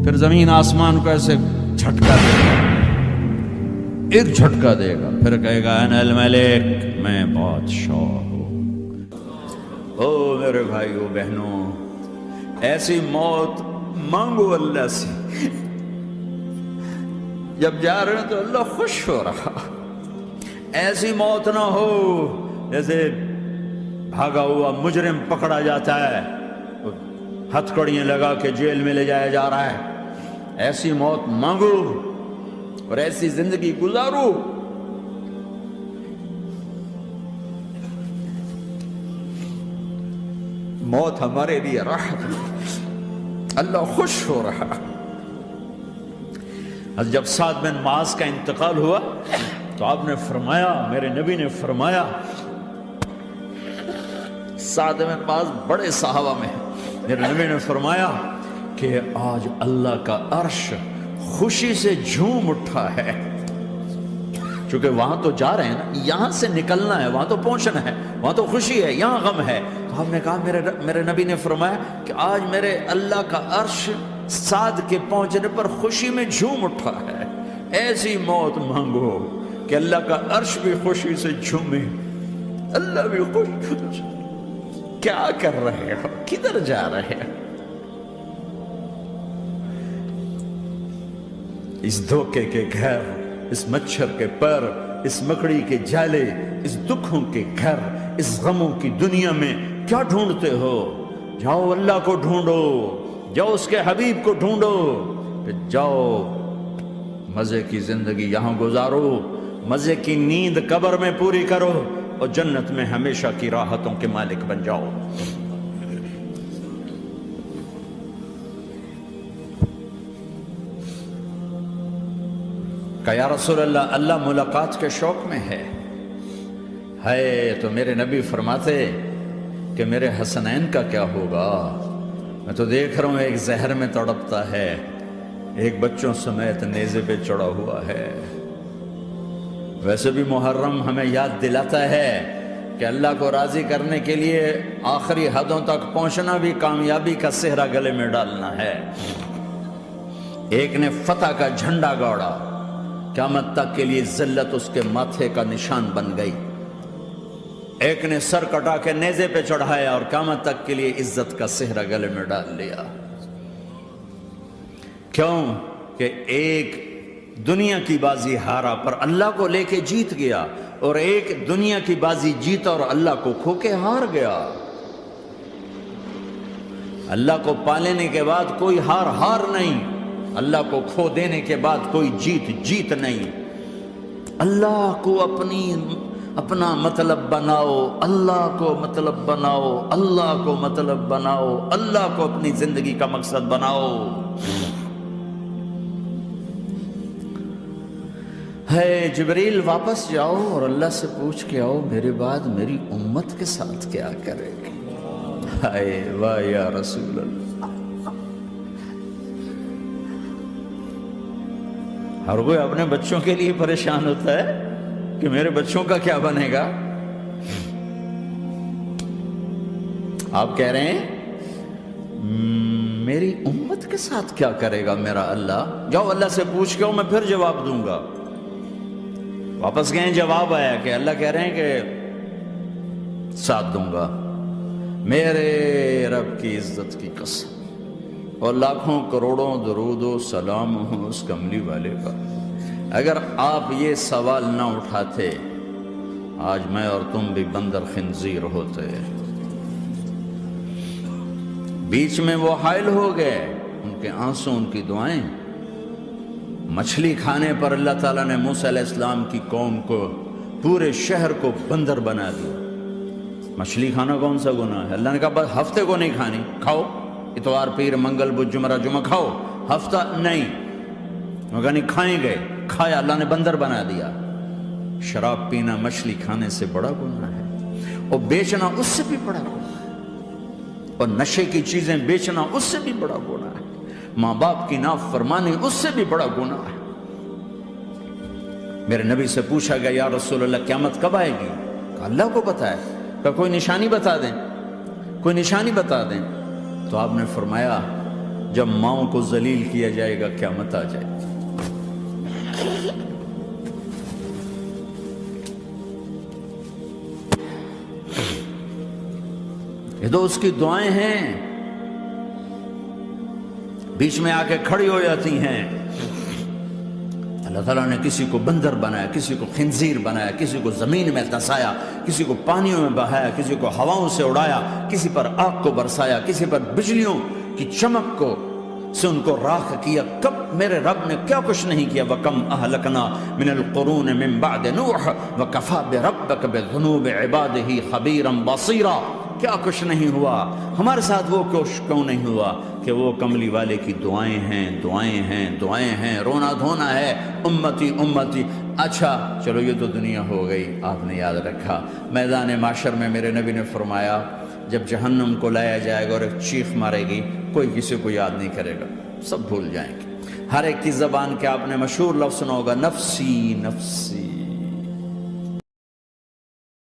پھر زمین آسمان کو ایسے جھٹکا دے گا، ایک جھٹکا دے گا، پھر کہے گا انا الملک، میں بادشاہ ہوں۔ او میرے بھائیو بہنوں، ایسی موت مانگو اللہ سے، جب جا رہے ہیں تو اللہ خوش ہو رہا۔ ایسی موت نہ ہو جیسے بھاگا ہوا مجرم پکڑا جاتا ہے، ہتھکڑیاں لگا کے جیل میں لے جایا جا رہا ہے۔ ایسی موت مانگو اور ایسی زندگی گزارو۔ موت ہمارے لیے راحت ہے، اللہ خوش ہو رہا۔ جب سعد بن معاذ کا انتقال ہوا تو آپ نے فرمایا، میرے نبی نے فرمایا، سعد بن معاذ بڑے صحابہ میں ہیں، میرے نبی نے فرمایا کہ آج اللہ کا عرش خوشی سے جھوم اٹھا ہے، چونکہ وہاں تو جا رہے ہیں نا، یہاں سے نکلنا ہے، وہاں تو پہنچنا ہے، وہاں تو خوشی ہے، یہاں غم ہے۔ تو ہم نے کہا، میرے نبی نے فرمایا کہ آج میرے اللہ کا عرش سعد کے پہنچنے پر خوشی میں جھوم اٹھا ہے۔ ایسی موت مانگو کہ اللہ کا عرش بھی خوشی سے جھومے، اللہ بھی خوش ہو جائے۔ کیا کر رہے ہو؟ کدھر جا رہے ہو؟ اس دھوکے کے گھر، اس مچھر کے پر، اس مکڑی کے جالے، اس دکھوں کے گھر، اس غموں کی دنیا میں کیا ڈھونڈتے ہو؟ جاؤ اللہ کو ڈھونڈو، جاؤ اس کے حبیب کو ڈھونڈو، پھر جاؤ مزے کی زندگی یہاں گزارو، مزے کی نیند قبر میں پوری کرو، اور جنت میں ہمیشہ کی راحتوں کے مالک بن جاؤ۔ کہ یا رسول اللہ، اللہ ملاقات کے شوق میں ہے۔ تو میرے نبی فرماتے کہ میرے حسنین کا کیا ہوگا؟ میں تو دیکھ رہا ہوں ایک زہر میں تڑپتا ہے، ایک بچوں سمیت نیزے پہ چڑھا ہوا ہے۔ ویسے بھی محرم ہمیں یاد دلاتا ہے کہ اللہ کو راضی کرنے کے لیے آخری حدوں تک پہنچنا بھی کامیابی کا صحرا گلے میں ڈالنا ہے۔ ایک نے فتح کا جھنڈا گاڑا، قیامت تک کے لیے ذلت اس کے ماتھے کا نشان بن گئی۔ ایک نے سر کٹا کے نیزے پہ چڑھایا اور قیامت تک کے لیے عزت کا صحرا گلے میں ڈال لیا۔ کیوں کہ ایک دنیا کی بازی ہارا پر اللہ کو لے کے جیت گیا، اور ایک دنیا کی بازی جیتا اور اللہ کو کھو کے ہار گیا۔ اللہ کو پالینے کے بعد کوئی ہار نہیں، اللہ کو کھو دینے کے بعد کوئی جیت نہیں۔ اللہ کو اپنا مطلب بناؤ، اللہ کو مطلب بناؤ، اللہ کو مطلب بناؤ، اللہ کو اپنی زندگی کا مقصد بناؤ۔ جبریل واپس جاؤ اور اللہ سے پوچھ کے آؤ، میرے بعد میری امت کے ساتھ کیا کرے گی؟ واہ یا رسول اللہ۔ ہر کوئی اپنے بچوں کے لیے پریشان ہوتا ہے کہ میرے بچوں کا کیا بنے گا۔ آپ کہہ رہے ہیں میری امت کے ساتھ کیا کرے گا میرا اللہ؟ جاؤ اللہ سے پوچھ کے میں پھر جواب دوں گا۔ واپس گئے، جواب آیا کہ اللہ کہہ رہے ہیں کہ ساتھ دوں گا، میرے رب کی عزت کی قسم، اور لاکھوں کروڑوں درود و سلام ہوں اس کملی والے کا۔ اگر آپ یہ سوال نہ اٹھاتے، آج میں اور تم بھی بندر خنزیر ہوتے۔ بیچ میں وہ حائل ہو گئے، ان کے آنسو، ان کی دعائیں۔ مچھلی کھانے پر اللہ تعالیٰ نے موسیٰ علیہ السلام کی قوم کو، پورے شہر کو بندر بنا دیا۔ مچھلی کھانا کون سا گناہ ہے؟ اللہ نے کہا بس ہفتے کو نہیں کھانی، کھاؤ، اتوار پیر منگل بدھ جمعہ جمعہ کھاؤ، ہفتہ نہیں۔ مگر نہیں کھائیں گے، کھایا، اللہ نے بندر بنا دیا۔ شراب پینا مچھلی کھانے سے بڑا گناہ ہے، اور بیچنا اس سے بھی بڑا گناہ ہے، اور نشے کی چیزیں بیچنا اس سے بھی بڑا گناہ ہے، ماں باپ کی نافرمانی اس سے بھی بڑا گناہ ہے۔ میرے نبی سے پوچھا گیا یا رسول اللہ قیامت کب آئے گی؟ کہا اللہ کو پتا ہے۔ کہا کوئی نشانی بتا دیں، کوئی نشانی بتا دیں۔ تو آپ نے فرمایا جب ماؤں کو ذلیل کیا جائے گا قیامت آ جائے گی۔ یہ تو اس کی دعائیں ہیں، بیچ میں آ کے کھڑی ہو جاتی ہیں۔ اللہ تعالیٰ نے کسی کو بندر بنایا، کسی کو خنزیر بنایا، کسی کو زمین میں دھسایا، کسی کو پانیوں میں بہایا، کسی کو ہواؤں سے اڑایا، کسی پر آگ کو برسایا، کسی پر بجلیوں کی چمک کو سے ان کو راکھ کیا۔ کب میرے رب نے کیا کچھ نہیں کیا۔ وَكَمْ أَهْلَكْنَا مِنَ الْقُرُونِ مِنْ بَعْدِ نُوحٍ وَكَفَى بِرَبِّكَ بِذُنُوبِ عِبَادِهِ خَبِيرًا بَصِيرًا۔ کیا کچھ نہیں ہوا، ہمارے ساتھ وہ کچھ کیوں نہیں ہوا کہ وہ کملی والے کی دعائیں ہیں، دعائیں ہیں، دعائیں ہیں، رونا دھونا ہے، امتی امتی۔ اچھا چلو یہ تو دنیا ہو گئی، آپ نے یاد رکھا۔ میدان معاشر میں میرے نبی نے فرمایا جب جہنم کو لایا جائے گا اور ایک چیخ مارے گی، کوئی کسی کو یاد نہیں کرے گا، سب بھول جائیں گے۔ ہر ایک کی زبان کے آپ نے مشہور لفظ سنا ہوگا، نفسی نفسی۔